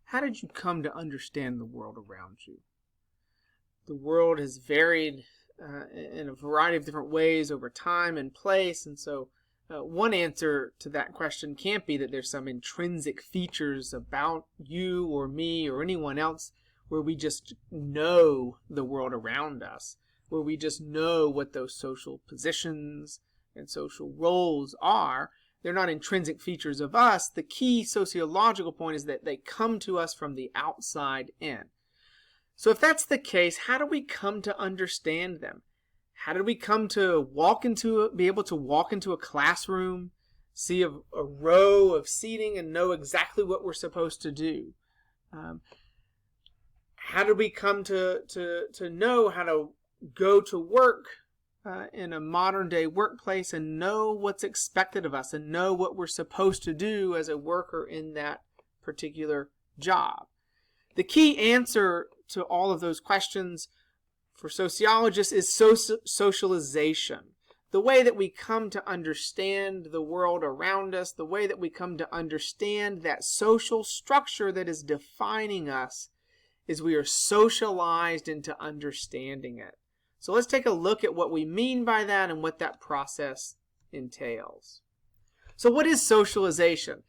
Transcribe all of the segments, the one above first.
how did you come to understand the world around you? The world has varied in a variety of different ways over time and place, and so one answer to that question can't be that there's some intrinsic features about you or me or anyone else where we just know the world around us, where we just know what those social positions and social roles are. They're not intrinsic features of us. The key sociological point is that they come to us from the outside in. So if that's the case, how do we come to understand them? How did we come to be able to walk into a classroom, see a row of seating and know exactly what we're supposed to do? How did we come to know how to go to work in a modern day workplace and know what's expected of us and know what we're supposed to do as a worker in that particular job? The key answer to all of those questions for sociologists is socialization. The way that we come to understand the world around us, the way that we come to understand that social structure that is defining us, is we are socialized into understanding it. So let's take a look at what we mean by that and what that process entails. So what is socialization?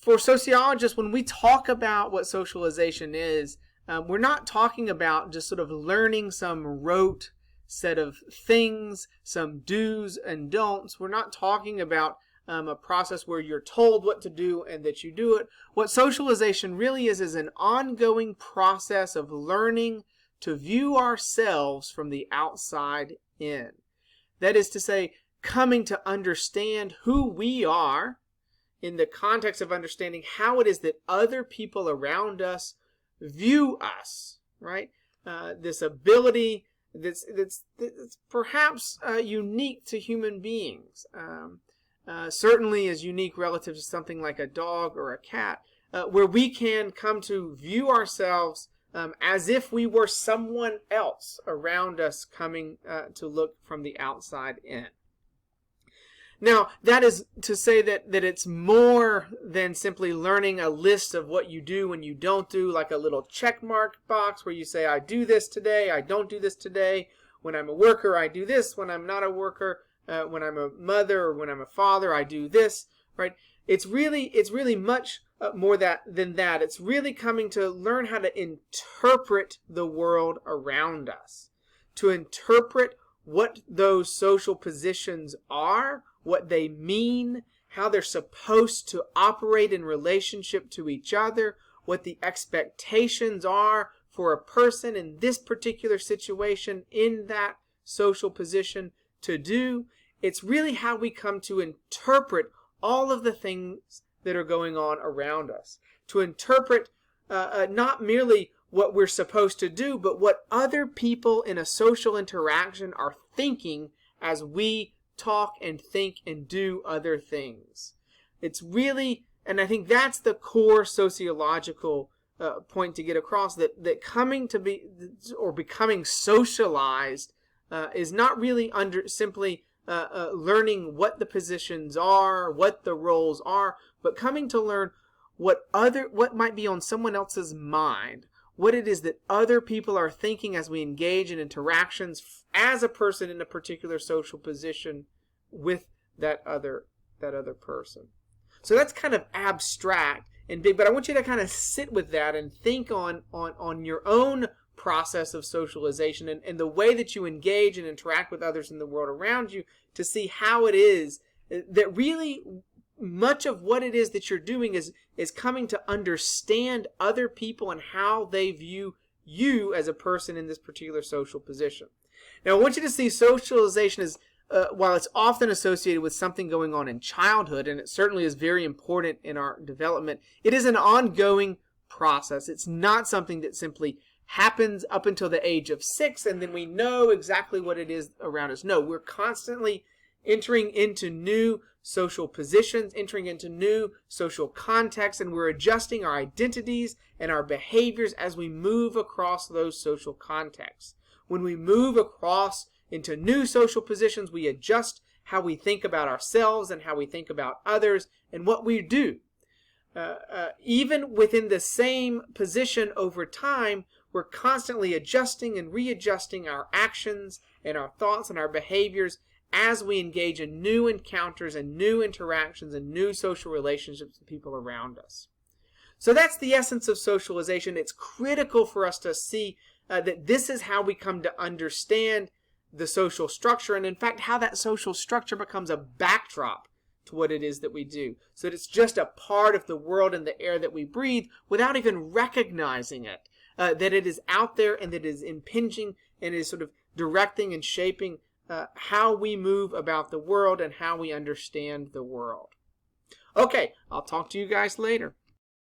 For sociologists, when we talk about what socialization is, we're not talking about just sort of learning some rote set of things, some do's and don'ts. We're not talking about a process where you're told what to do and that you do it. What socialization really is an ongoing process of learning to view ourselves from the outside in. That is to say, coming to understand who we are in the context of understanding how it is that other people around us view us, right? This ability that's perhaps unique to human beings. Certainly is unique relative to something like a dog or a cat, where we can come to view ourselves as if we were someone else around us coming to look from the outside in. Now, that is to say that it's more than simply learning a list of what you do and you don't do, like a little check mark box where you say, I do this today, I don't do this today. When I'm a worker, I do this. When I'm not a worker, when I'm a mother or when I'm a father, I do this, right? It's really much more than that. It's really coming to learn how to interpret the world around us, to interpret what those social positions are, what they mean, how they're supposed to operate in relationship to each other, what the expectations are for a person in this particular situation, in that social position to do. It's really how we come to interpret all of the things that are going on around us. To interpret not merely what we're supposed to do, but what other people in a social interaction are thinking as we talk and think and do other things. It's really, and I think that's the core sociological point to get across, that coming to be or becoming socialized is not really simply learning what the positions are, what the roles are, but coming to learn what might be on someone else's mind, what it is that other people are thinking as we engage in interactions as a person in a particular social position with that other person. So that's kind of abstract and big, but I want you to kind of sit with that and think on your own process of socialization and the way that you engage and interact with others in the world around you, to see how it is that really much of what it is that you're doing is coming to understand other people and how they view you as a person in this particular social position. Now, I want you to see socialization as, while it's often associated with something going on in childhood, and it certainly is very important in our development, it is an ongoing process. It's not something that simply happens up until the age of 6 and then we know exactly what it is around us. No, we're constantly entering into new social positions, entering into new social contexts, and we're adjusting our identities and our behaviors as we move across those social contexts. When we move across into new social positions, we adjust how we think about ourselves and how we think about others and what we do. even within the same position over time, we're constantly adjusting and readjusting our actions and our thoughts and our behaviors as we engage in new encounters and new interactions and new social relationships with people around us. So that's the essence of socialization. It's critical for us to see that this is how we come to understand the social structure, and in fact how that social structure becomes a backdrop to what it is that we do. So that it's just a part of the world and the air that we breathe without even recognizing it. That it is out there and that it is impinging and is sort of directing and shaping how we move about the world and how we understand the world. Okay, I'll talk to you guys later.